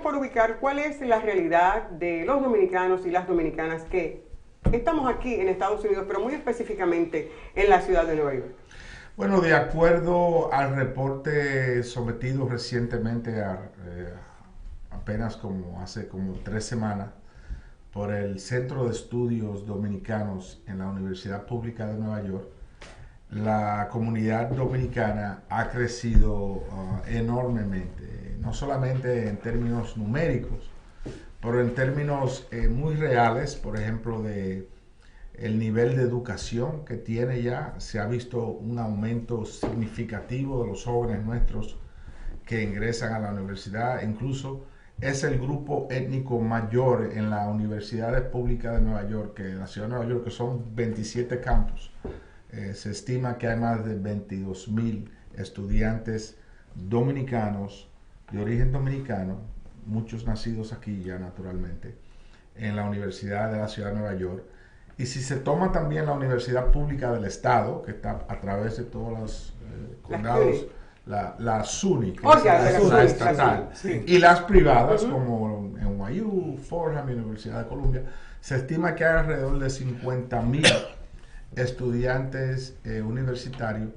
por ubicar cuál es la realidad de los dominicanos y las dominicanas que estamos aquí en Estados Unidos, pero muy específicamente en la ciudad de Nueva York. Bueno, de acuerdo al reporte sometido recientemente, apenas hace como 3 semanas, por el Centro de Estudios Dominicanos en la Universidad Pública de Nueva York, la comunidad dominicana ha crecido enormemente, no solamente en términos numéricos, pero en términos muy reales. Por ejemplo, de el nivel de educación que tiene ya. Se ha visto un aumento significativo de los jóvenes nuestros que ingresan a la universidad. Incluso es el grupo étnico mayor en la Universidad Pública de Nueva York, que en la ciudad de Nueva York, que son 27 campus. Se estima que hay más de 22,000 estudiantes dominicanos, de origen dominicano, muchos nacidos aquí ya naturalmente, en la Universidad de la Ciudad de Nueva York. Y si se toma también la Universidad Pública del Estado, que está a través de todos los condados, la SUNY, que es la estatal, sí, y las privadas, como NYU, Fordham y Universidad de Columbia, se estima que hay alrededor de 50,000 estudiantes universitarios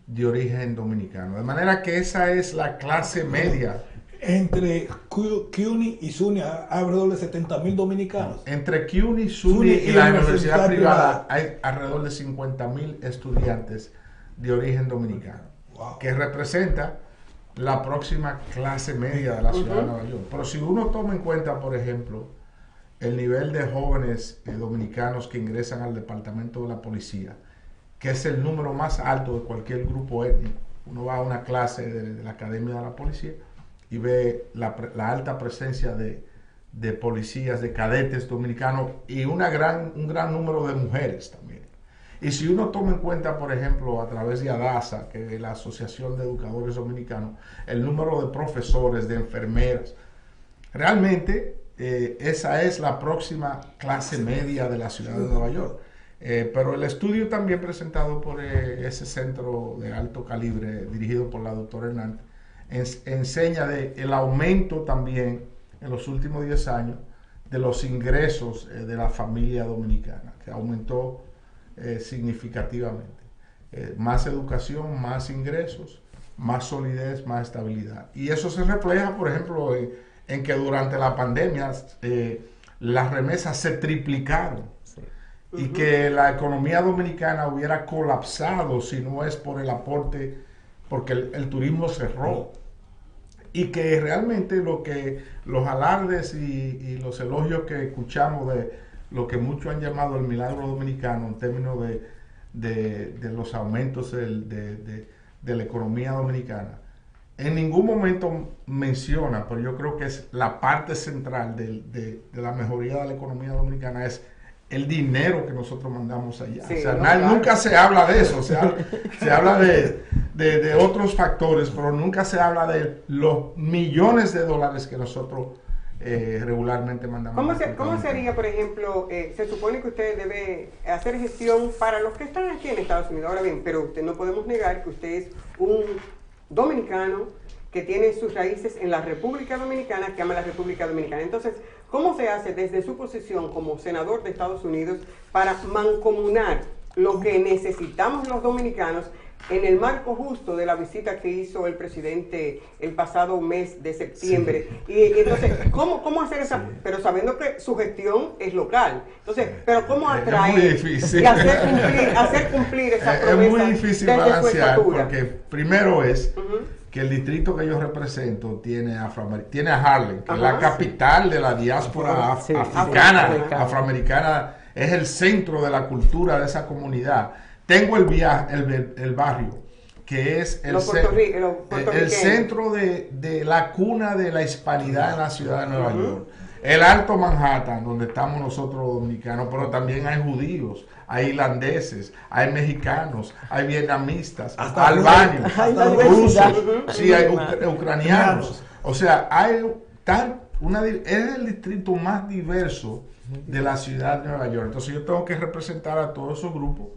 de origen dominicano. De manera que esa es la clase media. Entre CUNY y SUNY hay alrededor de 70,000 dominicanos. Entre CUNY, SUNY y la universidad privada hay alrededor de 50,000 estudiantes de origen dominicano, que representa la próxima clase media de la ciudad de Nueva York. Pero si uno toma en cuenta, por ejemplo, el nivel de jóvenes dominicanos que ingresan al departamento de la policía, que es el número más alto de cualquier grupo étnico. Uno va a una clase de la Academia de la Policía y ve la alta presencia de policías, de cadetes dominicanos y un gran número de mujeres también. Y si uno toma en cuenta, por ejemplo, a través de ADASA, que es la Asociación de Educadores Dominicanos, el número de profesores, de enfermeras, realmente esa es la próxima clase media de la ciudad de Nueva York. Pero el estudio también presentado por ese centro de alto calibre, dirigido por la doctora Hernández, enseña el aumento también en los últimos 10 años de los ingresos de la familia dominicana, que aumentó significativamente. Más educación, más ingresos, más solidez, más estabilidad. Y eso se refleja, por ejemplo, en que durante la pandemia las remesas se triplicaron. Sí. Y que la economía dominicana hubiera colapsado si no es por el aporte, porque el turismo cerró. Y que realmente los alardes y los elogios que escuchamos de lo que muchos han llamado el milagro dominicano en términos de los aumentos de la economía dominicana, en ningún momento menciona, pero yo creo que es la parte central de la mejoría de la economía dominicana, es el dinero que nosotros mandamos allá. Sí, o sea, nunca se habla de eso, se habla de otros factores, pero nunca se habla de los millones de dólares que nosotros regularmente mandamos. ¿Cómo sería, por ejemplo, se supone que usted debe hacer gestión para los que están aquí en Estados Unidos? Ahora bien, pero usted no podemos negar que usted es un dominicano que tiene sus raíces en la República Dominicana, que ama la República Dominicana. Entonces, ¿cómo se hace desde su posición como senador de Estados Unidos para mancomunar lo que necesitamos los dominicanos en el marco justo de la visita que hizo el presidente el pasado mes de septiembre? Sí. Y entonces, ¿cómo hacer esa? Pero sabiendo que su gestión es local. Entonces, pero ¿cómo atraer y hacer cumplir esa promesa? Es muy difícil balancear, porque primero es que el distrito que yo represento tiene a Harlem, que es la capital de la diáspora afroamericana, es el centro de la cultura de esa comunidad. Tengo el barrio, que es el centro de la cuna de la hispanidad en la ciudad de Nueva York. El Alto Manhattan, donde estamos nosotros los dominicanos, pero también hay judíos, hay irlandeses, hay mexicanos, hay vietnamistas, albanios, rusos, sí, hay ucranianos. O sea, es el distrito más diverso de la ciudad de Nueva York. Entonces yo tengo que representar a todos esos grupos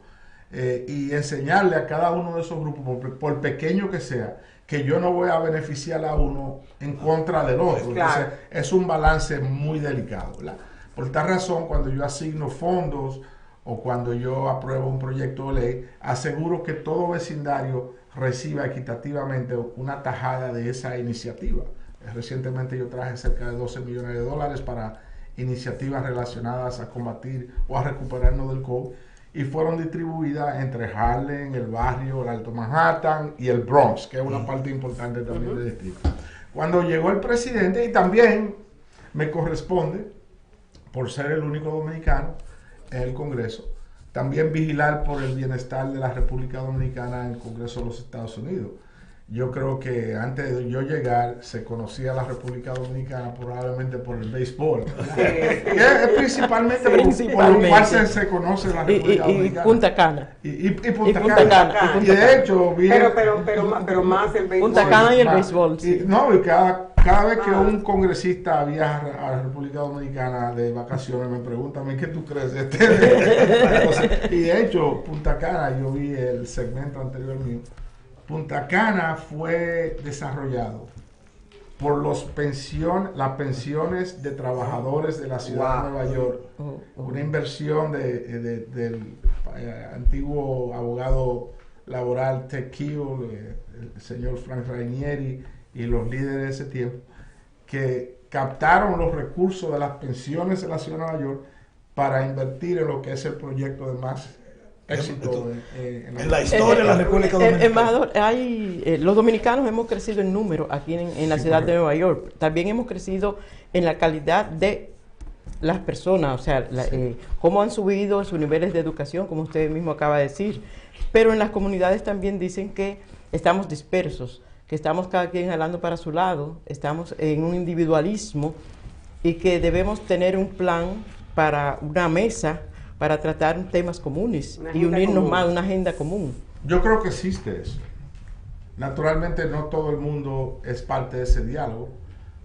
y enseñarle a cada uno de esos grupos, por pequeño que sea, que yo no voy a beneficiar a uno en contra del otro. Claro. Entonces, es un balance muy delicado, ¿verdad? Por tal razón, cuando yo asigno fondos o cuando yo apruebo un proyecto de ley, aseguro que todo vecindario reciba equitativamente una tajada de esa iniciativa. Recientemente yo traje cerca de $12 millones para iniciativas relacionadas a combatir o a recuperarnos del COVID, y fueron distribuidas entre Harlem, el barrio, el Alto Manhattan y el Bronx, que es una parte importante también del distrito. Cuando llegó el presidente, y también me corresponde, por ser el único dominicano en el Congreso, también vigilar por el bienestar de la República Dominicana en el Congreso de los Estados Unidos. Yo creo que antes de yo llegar se conocía la República Dominicana probablemente por el béisbol. Es principalmente por lo cual se conoce la República Dominicana. Y Punta Cana. Y Punta Cana. Y de hecho, pero más el béisbol. Punta Cana y el béisbol. Sí. Y cada vez que un congresista viaja a la República Dominicana de vacaciones me pregunta a mí qué tú crees. Y de hecho, Punta Cana, yo vi el segmento anterior mío. Punta Cana fue desarrollado por las pensiones de trabajadores de la ciudad de Nueva York. Una inversión del antiguo abogado laboral Ted Keel, el señor Frank Rainieri y los líderes de ese tiempo, que captaron los recursos de las pensiones de la ciudad de Nueva York para invertir en lo que es el proyecto de más éxito en la historia de la República Dominicana. Embajador, los dominicanos hemos crecido en número aquí en la ciudad de Nueva York. También hemos crecido en la calidad de las personas, o sea, cómo han subido sus niveles de educación, como usted mismo acaba de decir. Pero en las comunidades también dicen que estamos dispersos, que estamos cada quien jalando para su lado, estamos en un individualismo y que debemos tener un plan para una mesa para tratar temas comunes y unirnos más a una agenda común. Yo creo que existe eso. Naturalmente no todo el mundo es parte de ese diálogo,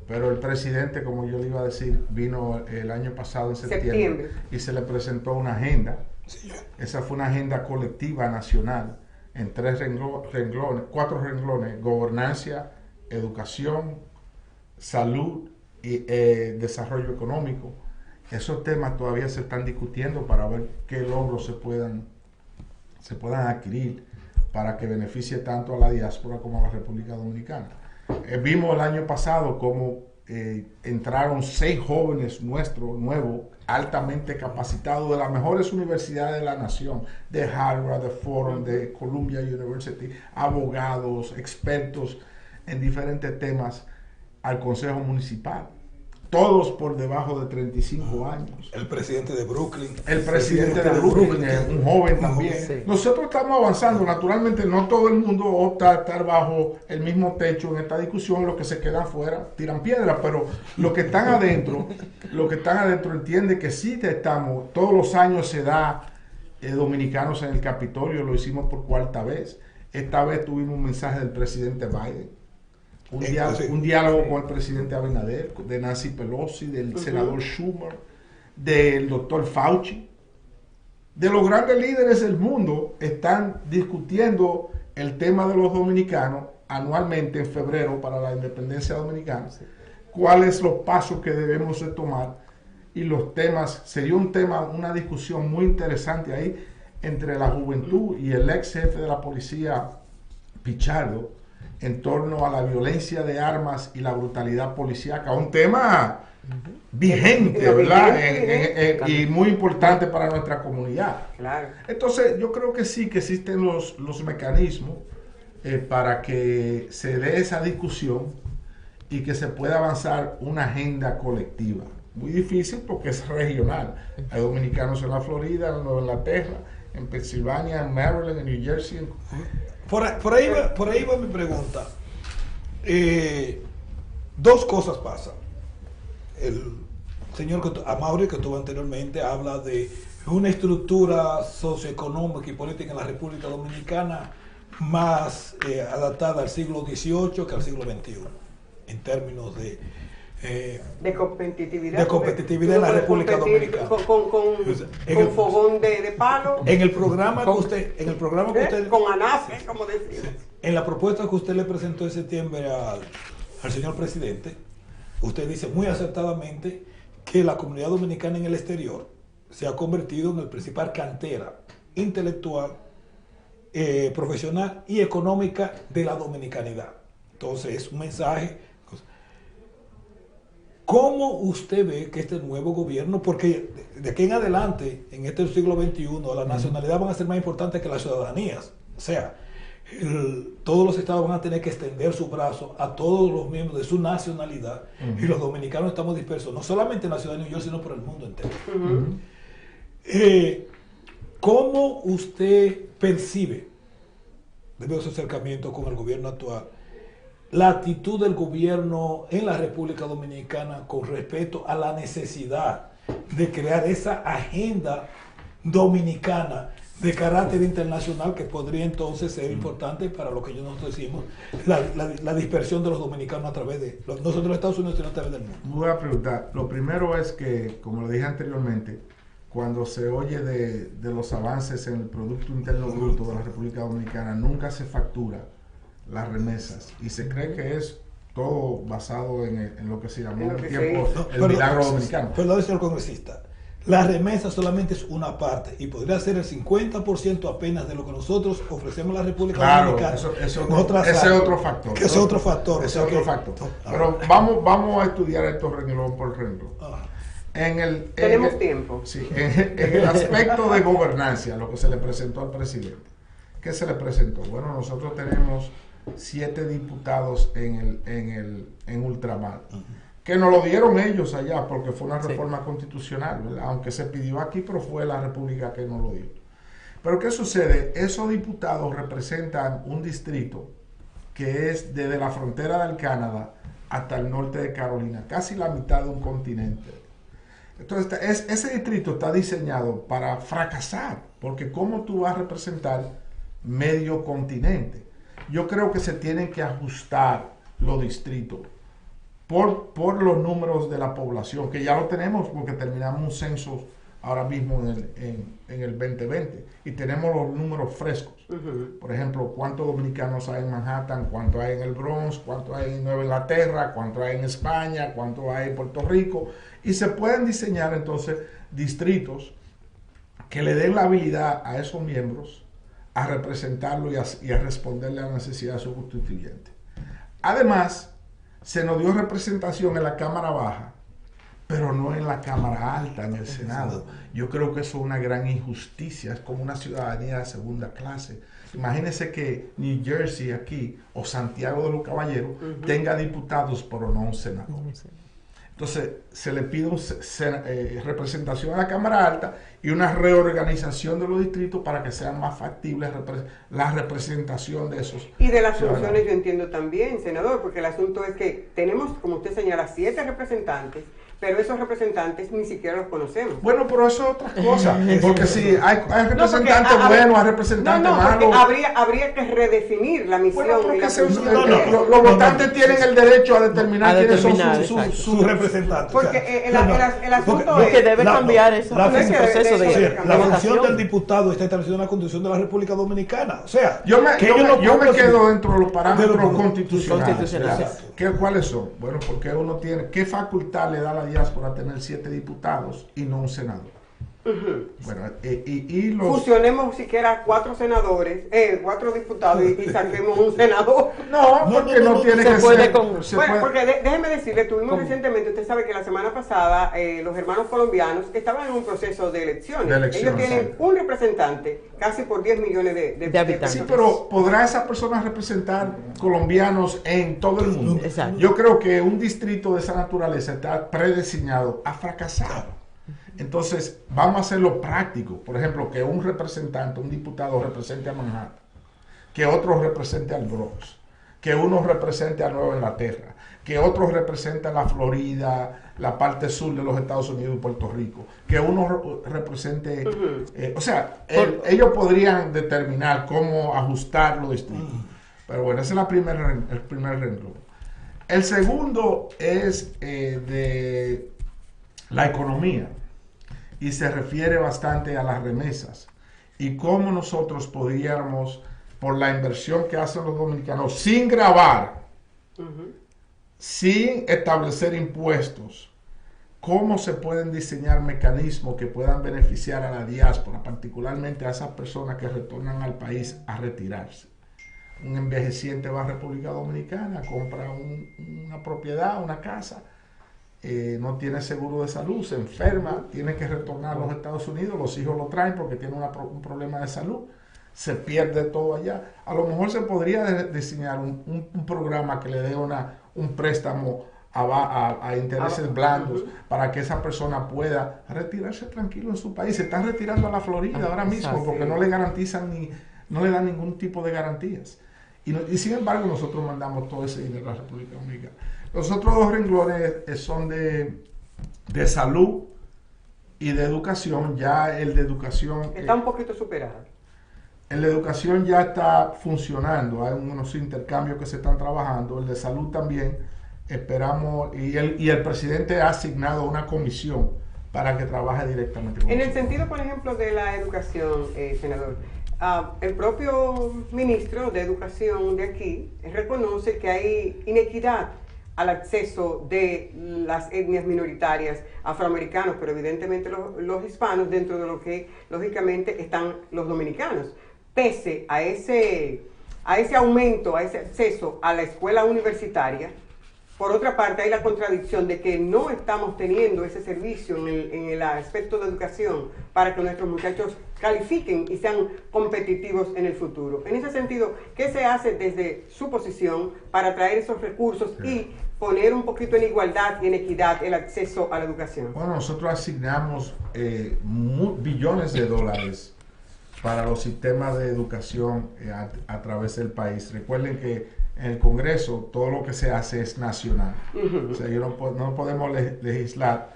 pero el presidente, como yo le iba a decir, vino el año pasado en septiembre. Y se le presentó una agenda. Sí. Esa fue una agenda colectiva nacional en 4 renglones: gobernanza, educación, salud y desarrollo económico. Esos temas todavía se están discutiendo para ver qué logros se puedan adquirir para que beneficie tanto a la diáspora como a la República Dominicana. Vimos el año pasado cómo entraron 6 jóvenes nuevos, altamente capacitados de las mejores universidades de la nación, de Harvard, de Fordham, de Columbia University, abogados, expertos en diferentes temas al Consejo Municipal. Todos por debajo de 35 años. El presidente de Brooklyn. El presidente de Brooklyn, un joven también. Sí. Nosotros estamos avanzando. Naturalmente no todo el mundo opta a estar bajo el mismo techo en esta discusión. Los que se quedan fuera tiran piedras, pero los que están adentro, entienden que sí estamos. Todos los años se da dominicanos en el Capitolio. Lo hicimos por 4ª vez. Esta vez tuvimos un mensaje del presidente Biden. Un diálogo con el presidente Abinader, de Nancy Pelosi, del senador Schumer, del doctor Fauci. De los grandes líderes del mundo están discutiendo el tema de los dominicanos anualmente en febrero para la independencia dominicana. Cuáles los pasos que debemos de tomar y los temas. Sería una discusión muy interesante ahí entre la juventud y el ex jefe de la policía, Pichardo, en torno a la violencia de armas y la brutalidad policíaca, un tema vigente, ¿verdad? Y muy importante para nuestra comunidad. Claro. Entonces, yo creo que sí, que existen los mecanismos para que se dé esa discusión y que se pueda avanzar una agenda colectiva. Muy difícil porque es regional. Hay dominicanos en la Florida, en Nueva Inglaterra, en Pensilvania, en Maryland, en New Jersey. Por ahí va mi pregunta. 2 cosas pasan. El señor Amaury, que tuvo anteriormente, habla de una estructura socioeconómica y política en la República Dominicana más adaptada al siglo XVIII que al siglo XXI, en términos de de competitividad. De competitividad en la República Dominicana. Con fogón de palo. En el programa que usted, con anafe, como decimos. En la propuesta que usted le presentó en septiembre al señor presidente, usted dice muy acertadamente que la comunidad dominicana en el exterior se ha convertido en el principal cantera intelectual, profesional y económica de la dominicanidad. Entonces es un mensaje. ¿Cómo usted ve que este nuevo gobierno, porque de aquí en adelante, en este siglo XXI, la nacionalidad van a ser más importante que las ciudadanías? O sea, todos los estados van a tener que extender su brazo a todos los miembros de su nacionalidad, y los dominicanos estamos dispersos, no solamente en la ciudad de New York, sino por el mundo entero. ¿Cómo usted percibe, debido a su acercamiento con el gobierno actual, la actitud del gobierno en la República Dominicana con respecto a la necesidad de crear esa agenda dominicana de carácter internacional que podría entonces ser importante para lo que nosotros decimos, la dispersión de los dominicanos a través de, no solo de los Estados Unidos, sino a través del mundo? Voy a preguntar, lo primero es que, como le dije anteriormente, cuando se oye de los avances en el Producto Interno Bruto de la República Dominicana, nunca se factura las remesas y se cree que es todo basado en lo que se llamó en el tiempo el milagro dominicano. Perdón, señor congresista, la remesa solamente es una parte y podría ser el 50% apenas de lo que nosotros ofrecemos a la República Dominicana. Ese es otro factor. Que es otro factor. Ese es otro factor. Pero vamos a estudiar esto renglón por renglón. Tenemos tiempo. Sí, en el aspecto de gobernancia, lo que se le presentó al presidente. ¿Qué se le presentó? Bueno, nosotros tenemos 7 diputados en ultramar, que nos lo dieron ellos allá porque fue una reforma constitucional, ¿verdad? Aunque se pidió aquí, pero fue la República que nos lo dio. Pero ¿qué sucede? Esos diputados representan un distrito que es desde la frontera del Canadá hasta el norte de Carolina, casi la mitad de un continente. Entonces, ese distrito está diseñado para fracasar, porque ¿cómo tú vas a representar medio continente? Yo creo que se tienen que ajustar los distritos por los números de la población, que ya lo tenemos porque terminamos un censo ahora mismo en el 2020 y tenemos los números frescos. Por ejemplo, cuántos dominicanos hay en Manhattan, cuánto hay en el Bronx, cuánto hay en Nueva Inglaterra, cuánto hay en España, cuánto hay en Puerto Rico, y se pueden diseñar entonces distritos que le den la habilidad a esos miembros a representarlo y a responderle a la necesidad de su constituyente. Además, se nos dio representación en la Cámara Baja, pero no en la Cámara Alta, en el Senado. Yo creo que eso es una gran injusticia, es como una ciudadanía de segunda clase. Imagínense que New Jersey aquí, o Santiago de los Caballeros, tenga diputados, pero no un senador. Entonces, se le pide representación a la Cámara Alta y una reorganización de los distritos para que sean más factibles la representación de esos. Y de las funciones yo entiendo también, senador, porque el asunto es que tenemos, como usted señala, 7 representantes, pero esos representantes ni siquiera los conocemos. Bueno, pero eso es otra cosa, porque si hay representantes buenos, hay representantes malos. Habría que redefinir la misión. Bueno, los votantes tienen el derecho a determinar quiénes son sus representantes. Porque el asunto es que debe cambiar eso. La función del diputado está establecida en la Constitución de la República Dominicana. O sea, yo me quedo dentro de los parámetros constitucionales. ¿Cuáles son? Bueno, porque uno tiene, ¿qué facultad le da a la diáspora tener 7 diputados y no un senador? Bueno, fusionemos siquiera 4 senadores, 4 diputados y saquemos un senador. Porque no tiene que ser. Porque déjeme decirle, tuvimos recientemente, usted sabe que la semana pasada los hermanos colombianos estaban en un proceso de elecciones. Ellos tienen un representante casi por 10 millones de habitantes. Sí, pero ¿podrá esa persona representar colombianos en todo el mundo? Exacto. Yo creo que un distrito de esa naturaleza está predestinado a fracasar. Entonces, vamos a hacerlo práctico. Por ejemplo, que un representante, un diputado represente a Manhattan, que otro represente al Bronx, que uno represente a Nueva Inglaterra, que otro represente a la Florida, la parte sur de los Estados Unidos y Puerto Rico, que uno represente... ellos podrían determinar cómo ajustar los distritos. Pero bueno, ese es el primer renglón. El segundo es de la economía y se refiere bastante a las remesas y cómo nosotros podríamos, por la inversión que hacen los dominicanos, sin gravar, sin establecer impuestos, cómo se pueden diseñar mecanismos que puedan beneficiar a la diáspora, particularmente a esas personas que retornan al país a retirarse. Un envejeciente va a República Dominicana, compra una propiedad, una casa, no tiene seguro de salud, se enferma, tiene que retornar a los Estados Unidos, los hijos lo traen porque tiene un problema de salud, se pierde todo allá. A lo mejor se podría diseñar un programa que le dé un préstamo a intereses blandos para que esa persona pueda retirarse tranquilo en su país. Se están retirando a la Florida ahora mismo porque no le garantizan no le dan ningún tipo de garantías. Y sin embargo nosotros mandamos todo ese dinero a la República Dominicana. Los otros dos renglones son de salud y de educación. Ya el de educación está un poquito superado. El de educación ya está funcionando, hay unos intercambios que se están trabajando. El de salud también esperamos, y el presidente ha asignado una comisión para que trabaje directamente con En el nosotros. sentido, por ejemplo, de la educación, senador, el propio ministro de Educación de aquí reconoce que hay inequidad al acceso de las etnias minoritarias afroamericanos, pero evidentemente los hispanos, dentro de lo que lógicamente están los dominicanos. Pese a ese aumento, a ese acceso a la escuela universitaria, por otra parte hay la contradicción de que no estamos teniendo ese servicio en el aspecto de educación para que nuestros muchachos califiquen y sean competitivos en el futuro. En ese sentido, ¿qué se hace desde su posición para traer esos recursos y poner un poquito en igualdad y en equidad el acceso a la educación? Bueno, nosotros asignamos billones de dólares para los sistemas de educación a través del país. Recuerden que en el Congreso todo lo que se hace es nacional. O sea, no podemos legislar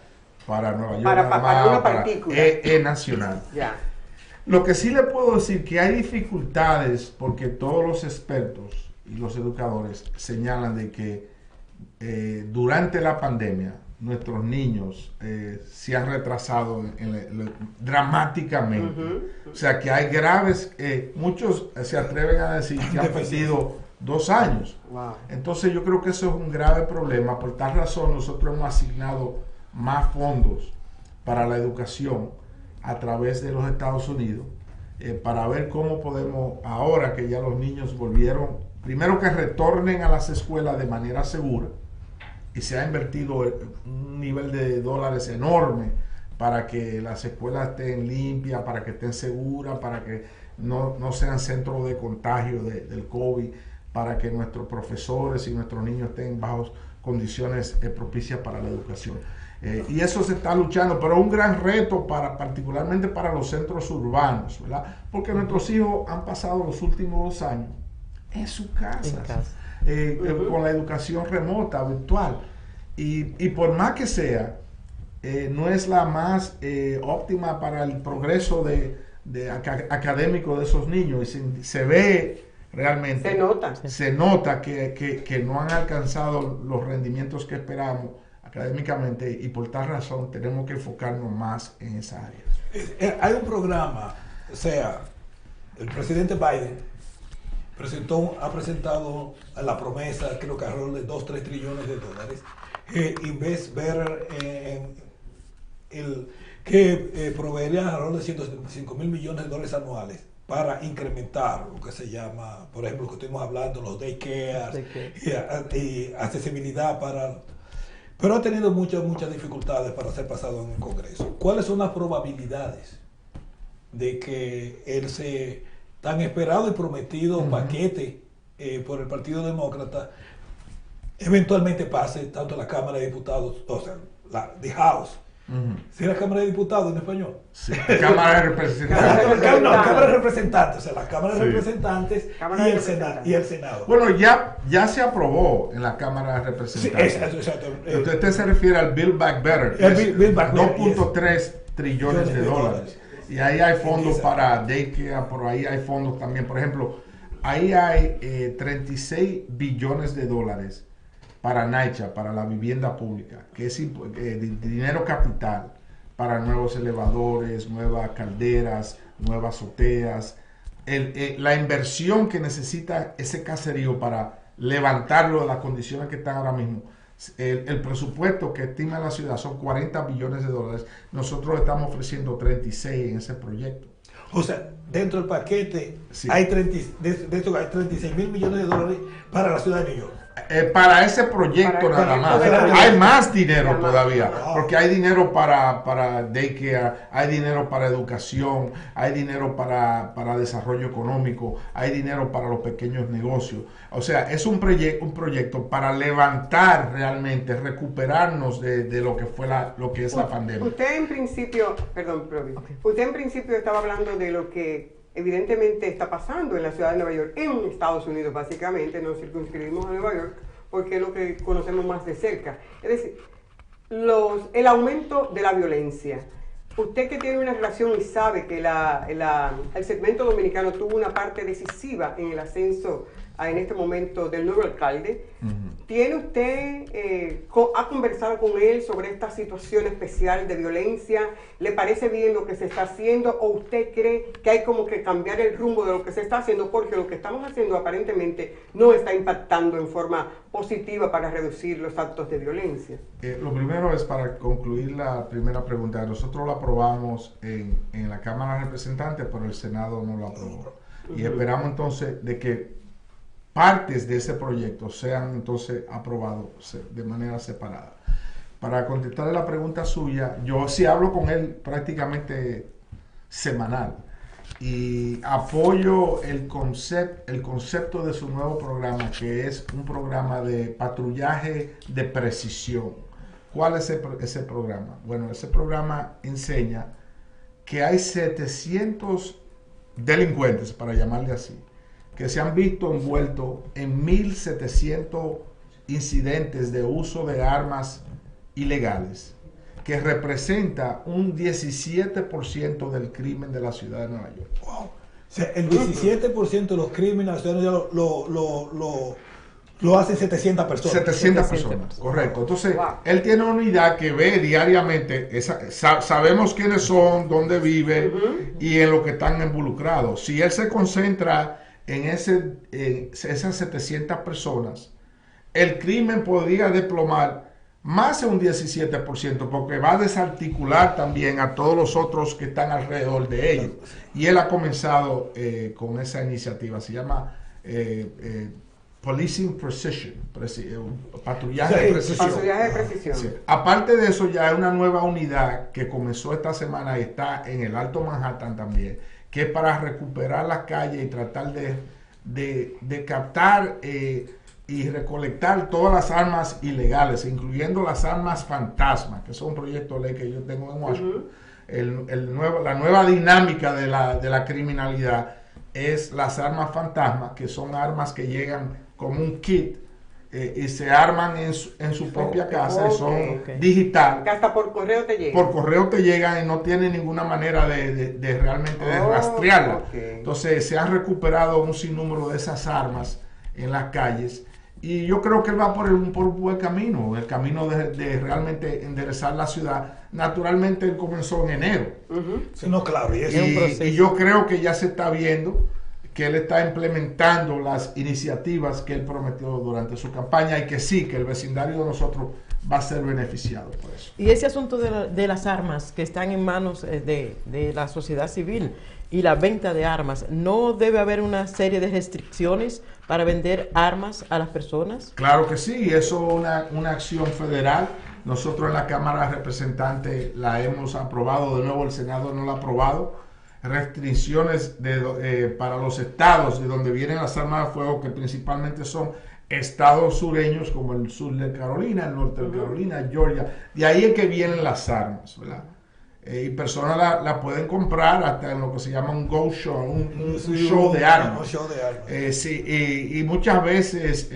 para Nueva York, para una partícula. Es nacional. Ya. Lo que sí le puedo decir que hay dificultades porque todos los expertos y los educadores señalan de que durante la pandemia nuestros niños se han retrasado dramáticamente. O sea que hay graves, muchos se atreven a decir que han perdido 2 años. Wow. Entonces yo creo que eso es un grave problema. Por tal razón nosotros hemos asignado más fondos para la educación a través de los Estados Unidos para ver cómo podemos, ahora que ya los niños volvieron, primero que retornen a las escuelas de manera segura, y se ha invertido un nivel de dólares enorme para que las escuelas estén limpias, para que estén seguras, para que no sean centros de contagio del COVID, para que nuestros profesores y nuestros niños estén bajo condiciones propicias para la educación. Y eso se está luchando, pero es un gran reto particularmente para los centros urbanos, ¿verdad? Porque nuestros hijos han pasado los últimos 2 años en sus casas. Con la educación remota, virtual. Y por más que sea, no es la más óptima para el progreso académico de esos niños. Y se ve realmente, se nota que no han alcanzado los rendimientos que esperamos académicamente, y por tal razón tenemos que enfocarnos más en esa área. Hay un programa, o sea, el presidente Biden ha presentado la promesa, creo que alrededor de 2-3 trillones de dólares, en vez de ver que proveería alrededor de 175 mil millones de dólares anuales para incrementar lo que se llama, por ejemplo, lo que estuvimos hablando, los daycares y accesibilidad pero ha tenido muchas dificultades para ser pasado en el Congreso. ¿Cuáles son las probabilidades de que ese tan esperado y prometido paquete por el Partido Demócrata eventualmente pase tanto en la Cámara de Diputados, o sea, the House? ¿Sí, la Cámara de Diputados en español? Sí, Cámara de Representantes. Cámara de Representantes, o sea, la Cámara de Representantes y el Senado. Bueno, ya se aprobó en la Cámara de Representantes. Sí, exacto. Usted se refiere al Build Back Better, 2.3 trillones de dólares. Y ahí hay fondos para daycare, por ahí hay fondos también. Por ejemplo, ahí hay 36 billones de dólares para NYCHA, para la vivienda pública, que es dinero capital para nuevos elevadores, nuevas calderas, nuevas azoteas, la inversión que necesita ese caserío para levantarlo de las condiciones que están ahora mismo. El presupuesto que estima la ciudad son 40 billones de dólares. Nosotros estamos ofreciendo 36 en ese proyecto. O sea, dentro del paquete Sí. hay 36 mil millones de dólares para la ciudad de New York. Para ese proyecto Para el nada más. proyecto de- Hay más dinero todavía, Wow. porque hay dinero para daycare, hay dinero para educación, hay dinero para desarrollo económico, hay dinero para los pequeños negocios. O sea, es un proyecto para levantar realmente, recuperarnos de lo que fue lo que es la pandemia. Usted en principio, perdón, Provi, usted en principio estaba hablando de lo que evidentemente está pasando en la ciudad de Nueva York, en Estados Unidos básicamente, nos circunscribimos a Nueva York porque es lo que conocemos más de cerca. Es decir, el aumento de la violencia. Usted que tiene una relación y sabe que el segmento dominicano tuvo una parte decisiva en el ascenso en este momento del nuevo alcalde, ¿tiene usted, ha conversado con él sobre esta situación especial de violencia? ¿Le parece bien lo que se está haciendo o usted cree que hay como que cambiar el rumbo de lo que se está haciendo porque lo que estamos haciendo aparentemente no está impactando en forma positiva para reducir los actos de violencia? Lo primero es para concluir la primera pregunta. Nosotros lo aprobamos en la Cámara de Representantes, pero el Senado no lo aprobó. Y esperamos entonces de que partes de ese proyecto sean entonces aprobados de manera separada. Para contestar la pregunta suya, yo sí hablo con él prácticamente semanal y apoyo el concepto de su nuevo programa, que es un programa de patrullaje de precisión. ¿Cuál es ese programa? Bueno, ese programa enseña que hay 700 delincuentes, para llamarle así, que se han visto envueltos en 1.700 incidentes de uso de armas ilegales, que representa un 17% del crimen de la ciudad de Nueva York. Wow. O sea, el 17% de los crímenes en la ciudad de Nueva York lo hacen 700 personas. 700 700 personas, correcto. Entonces, Wow. él tiene una unidad que ve diariamente, sabemos quiénes son, dónde viven y en lo que están involucrados. Si él se concentra en esas 700 personas, el crimen podría desplomar más de un 17%, porque va a desarticular también a todos los otros que están alrededor de ellos. Y él ha comenzado con esa iniciativa, se llama Policing Precision, patrullaje de precisión. Patrullaje de precisión. Sí. Aparte de eso, ya hay una nueva unidad que comenzó esta semana y está en el Alto Manhattan también, que es para recuperar las calles y tratar de captar y recolectar todas las armas ilegales, incluyendo las armas fantasmas, que es un proyecto de ley que yo tengo en Washington. La nueva dinámica de la criminalidad es las armas fantasmas, que son armas que llegan como un kit y se arman en su propia casa y son digital. Que hasta por correo te llega. Por correo te llegan y no tienen ninguna manera de realmente de rastrearla. Entonces se han recuperado un sinnúmero de esas armas en las calles y yo creo que él va por un buen camino, el camino de realmente enderezar la ciudad. Naturalmente él comenzó en enero. Sí, no, claro, Y yo creo que ya se está viendo que él está implementando las iniciativas que él prometió durante su campaña y que sí, que el vecindario de nosotros va a ser beneficiado por eso. Y ese asunto de las armas que están en manos de la sociedad civil y la venta de armas, ¿no debe haber una serie de restricciones para vender armas a las personas? Claro que sí, eso es una acción federal. Nosotros en la Cámara de Representantes la hemos aprobado, de nuevo el Senado no la ha aprobado. Restricciones para los estados de donde vienen las armas de fuego, que principalmente son estados sureños como el sur de Carolina, el norte de Carolina, Georgia. De ahí es que vienen las armas, ¿verdad? Y personas la pueden comprar hasta en lo que se llama un go show, un show de armas. Un show de armas. Sí, y muchas veces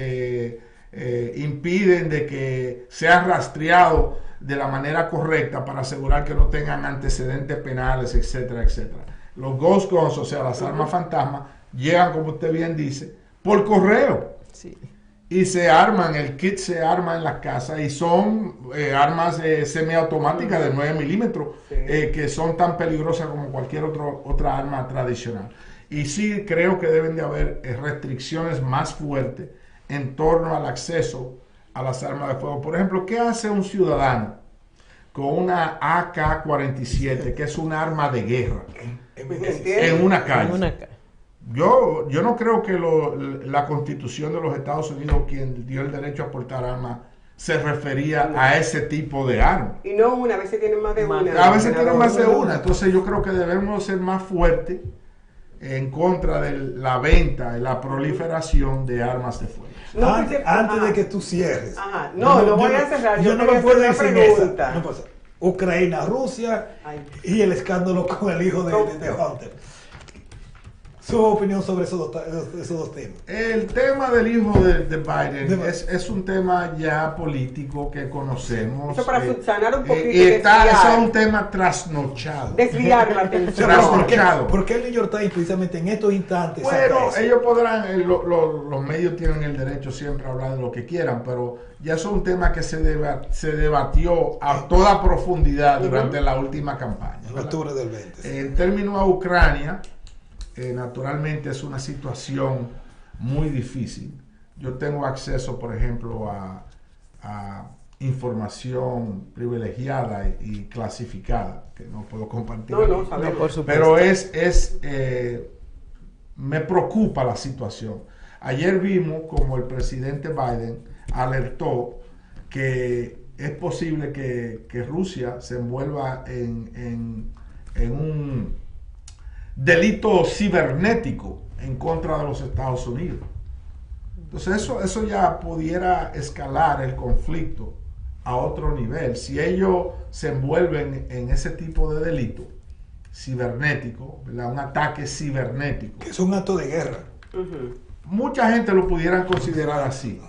impiden de que sea rastreado de la manera correcta para asegurar que no tengan antecedentes penales, etcétera, etcétera. Los ghost guns, o sea, las armas fantasmas, llegan, como usted bien dice, por correo. Sí. y se arman, el kit se arma en las casas y son armas semiautomáticas de 9 milímetros que son tan peligrosas como cualquier otra arma tradicional. Y sí creo que deben de haber restricciones más fuertes en torno al acceso a las armas de fuego. Por ejemplo, ¿qué hace un ciudadano con una AK-47, que es un arma de guerra, en una calle? Yo no creo que la Constitución de los Estados Unidos, quien dio el derecho a portar armas, se refería a ese tipo de armas. Y no una, a veces tienen más de una. A veces tienen más de una. Entonces yo creo que debemos ser más fuertes en contra de la venta y la proliferación de armas de fuego. No, antes de que tú cierres. No voy a cerrar. Yo no me puedo decir esa. No pasa. Ucrania, Rusia y el escándalo con el hijo de Hunter. Su opinión sobre esos dos temas. El tema del hijo de Biden es un tema ya político que conocemos. Eso para subsanar un poquito. Eso es un tema trasnochado. Desviar la atención. Trasnochado. ¿Por qué el New York Times precisamente en estos instantes? Bueno, ellos podrán, los medios tienen el derecho siempre a hablar de lo que quieran, pero ya es un tema que se debatió a toda profundidad durante la última campaña. En octubre del 20. En términos a Ucrania, naturalmente es una situación muy difícil. Yo tengo acceso, por ejemplo, a información privilegiada y clasificada, que no puedo compartir. No, por supuesto. Pero me preocupa la situación. Ayer vimos como el presidente Biden alertó que es posible que Rusia se envuelva en un delito cibernético en contra de los Estados Unidos. Entonces eso ya pudiera escalar el conflicto a otro nivel. Si ellos se envuelven en ese tipo de delito cibernético, ¿verdad? Un ataque cibernético, que es un acto de guerra. Mucha gente lo pudiera considerar así.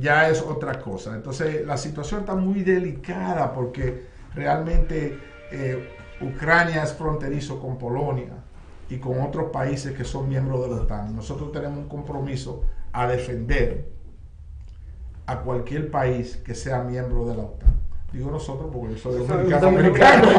Ya es otra cosa. Entonces la situación está muy delicada porque realmente Ucrania es fronterizo con Polonia y con otros países que son miembros de la OTAN. Nosotros tenemos un compromiso a defender a cualquier país que sea miembro de la OTAN. Digo nosotros porque yo soy dominicano.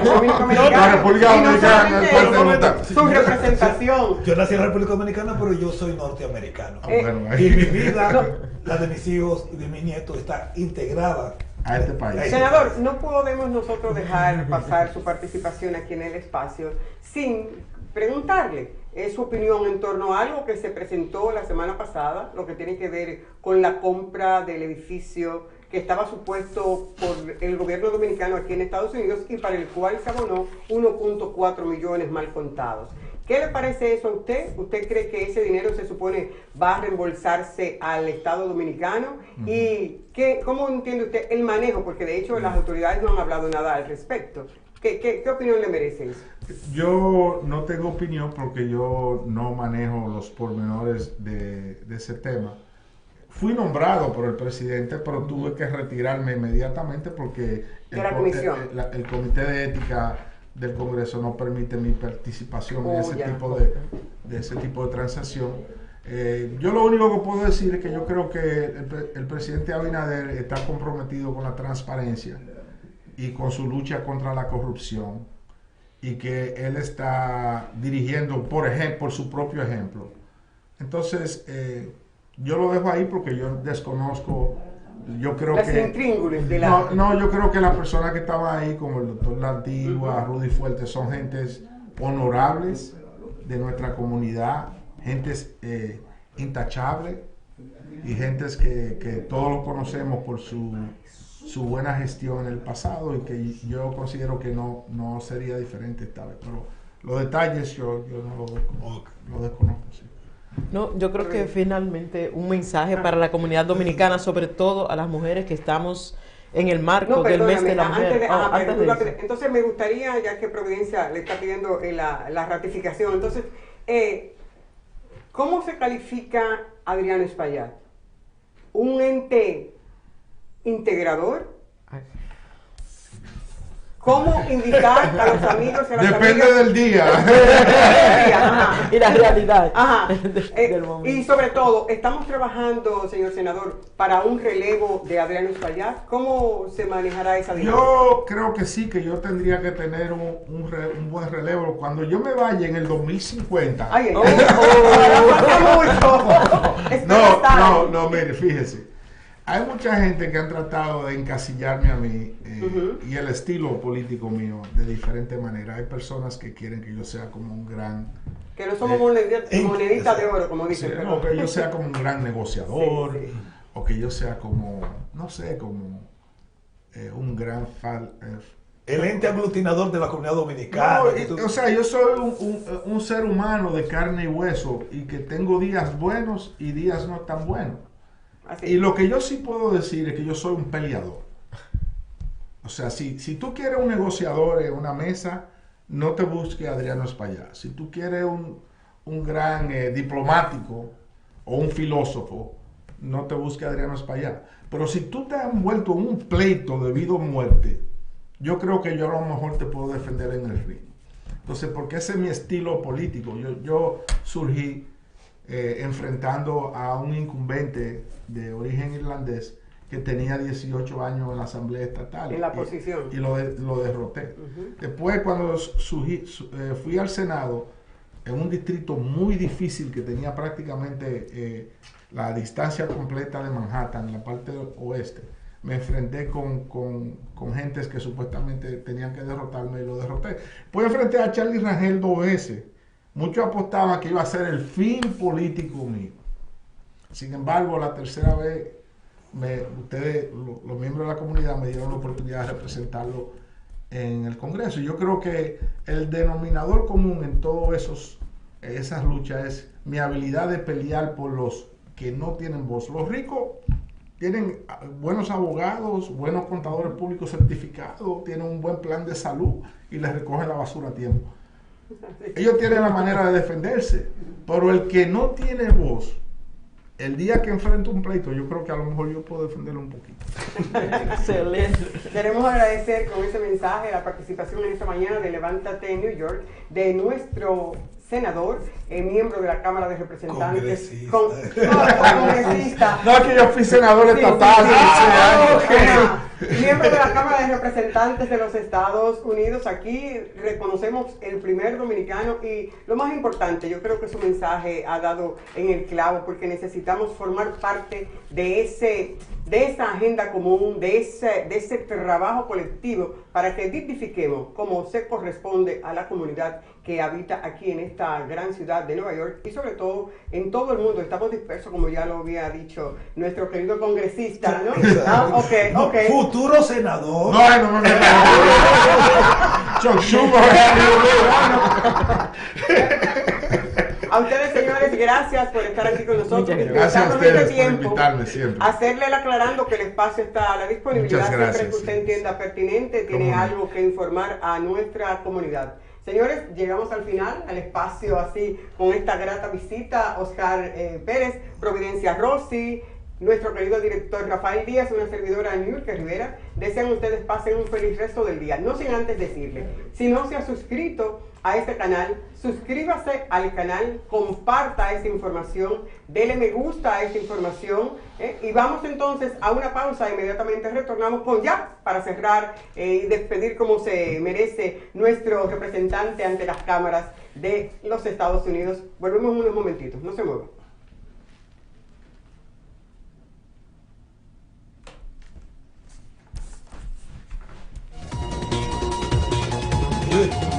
La República Dominicana. Su representación. Yo nací en la República Dominicana, pero yo soy norteamericano. Bueno, y mi vida, la de mis hijos y de mis nietos, está integrada a este país. Senador, no podemos nosotros dejar pasar su participación aquí en el espacio sin preguntarle su opinión en torno a algo que se presentó la semana pasada, lo que tiene que ver con la compra del edificio que estaba supuesto por el gobierno dominicano aquí en Estados Unidos y para el cual se abonó 1.4 millones mal contados. ¿Qué le parece eso a usted? ¿Usted cree que ese dinero se supone va a reembolsarse al Estado dominicano? ¿Y cómo entiende usted el manejo? Porque de hecho las autoridades no han hablado nada al respecto. ¿Qué opinión le merece eso? Yo no tengo opinión porque yo no manejo los pormenores de ese tema. Fui nombrado por el presidente, pero tuve que retirarme inmediatamente porque el Comité de Ética del Congreso no permite mi participación en ese tipo de transacción. Yo lo único que puedo decir es que yo creo que el presidente Abinader está comprometido con la transparencia y con su lucha contra la corrupción y que él está dirigiendo, por su propio ejemplo. Entonces, yo lo dejo ahí porque yo desconozco. Yo creo yo creo que las personas que estaban ahí, como el doctor La Antigua, Rudy Fuerte, son gentes honorables de nuestra comunidad, gentes intachables y gentes que todos los conocemos por su buena gestión en el pasado y que yo considero que no sería diferente esta vez. Pero los detalles yo no lo desconozco. Sí. No, yo creo que finalmente un mensaje para la comunidad dominicana, sobre todo a las mujeres que estamos en el marco del mes de la mujer. Entonces me gustaría, ya que Providencia le está pidiendo la ratificación, entonces, ¿cómo se califica Adriano Espaillat? ¿Un ente integrador? ¿Cómo invitar a los amigos y a las Depende amigas? del día. Ajá. Y la realidad. Ajá. Del momento. Y sobre todo, estamos trabajando, señor senador, para un relevo de Adriano Espaillat. ¿Cómo se manejará esa dinámica? Yo creo que sí, que yo tendría que tener un buen relevo. Cuando yo me vaya en el 2050. Ay, falta mucho. No, mire, fíjese. Hay mucha gente que han tratado de encasillarme a mí y el estilo político mío de diferente manera. Hay personas que quieren que yo sea como un gran... Que no somos moneditas de oro, como dicen. Sí, o que yo sea como un gran negociador, Sí. o que yo sea como, no sé, como un gran El ente aglutinador de la comunidad dominicana. o sea, yo soy un ser humano de carne y hueso y que tengo días buenos y días no tan buenos. Así. Y lo que yo sí puedo decir es que yo soy un peleador. O sea, si tú quieres un negociador en una mesa, no te busques a Adriano Espaillat. Si tú quieres un gran diplomático o un filósofo, no te busques a Adriano Espaillat. Pero si tú te has envuelto en un pleito de vida o muerte, yo creo que yo a lo mejor te puedo defender en el ring. Entonces, porque ese es mi estilo político. Yo surgí enfrentando a un incumbente de origen irlandés que tenía 18 años en la Asamblea Estatal. En la posición. Y lo derroté. Después, cuando fui al Senado, en un distrito muy difícil que tenía prácticamente la distancia completa de Manhattan, en la parte oeste, me enfrenté con gentes que supuestamente tenían que derrotarme y lo derroté. Después enfrenté a Charlie Rangel 2 veces. Muchos apostaban que iba a ser el fin político mío. Sin embargo, la tercera vez, ustedes, los miembros de la comunidad, me dieron la oportunidad de representarlo en el Congreso. Yo creo que el denominador común en todas esas luchas es mi habilidad de pelear por los que no tienen voz. Los ricos tienen buenos abogados, buenos contadores públicos certificados, tienen un buen plan de salud y les recogen la basura a tiempo. Ellos tienen la manera de defenderse, pero el que no tiene voz, el día que enfrento un pleito, yo creo que a lo mejor yo puedo defenderlo un poquito. Excelente. Queremos agradecer con ese mensaje la participación en esta mañana de Levántate en New York de nuestro senador, miembro de la Cámara de Representantes, congresista. No, que yo fui senador estatal. Miembro de la Cámara de Representantes de los Estados Unidos. Aquí reconocemos el primer dominicano y lo más importante, yo creo que su mensaje ha dado en el clavo porque necesitamos formar parte de esa agenda común, de ese trabajo colectivo para que dignifiquemos como se corresponde a la comunidad que habita aquí en esta gran ciudad de Nueva York y sobre todo en todo el mundo. Estamos dispersos, como ya lo había dicho nuestro querido congresista, ¿no? Okay. Futuro senador. No. A ustedes, señores, gracias por estar aquí con nosotros. Gracias a ustedes por invitarme siempre. Hacerle aclarando que el espacio está a la disponibilidad siempre que usted entienda pertinente, tiene algo que informar a nuestra comunidad. Señores, llegamos al final, al espacio así, con esta grata visita, Oscar Pérez, Providencia Rossi, nuestro querido director Rafael Díaz, una servidora Niurka Rivera. Desean ustedes pasen un feliz resto del día. No sin antes decirle, si no se ha suscrito a este canal, suscríbase al canal, comparta esta información, dele me gusta a esta información y vamos entonces a una pausa. Inmediatamente retornamos con para cerrar y despedir como se merece nuestro representante ante las cámaras de los Estados Unidos. Volvemos en unos momentitos, no se muevan. Good.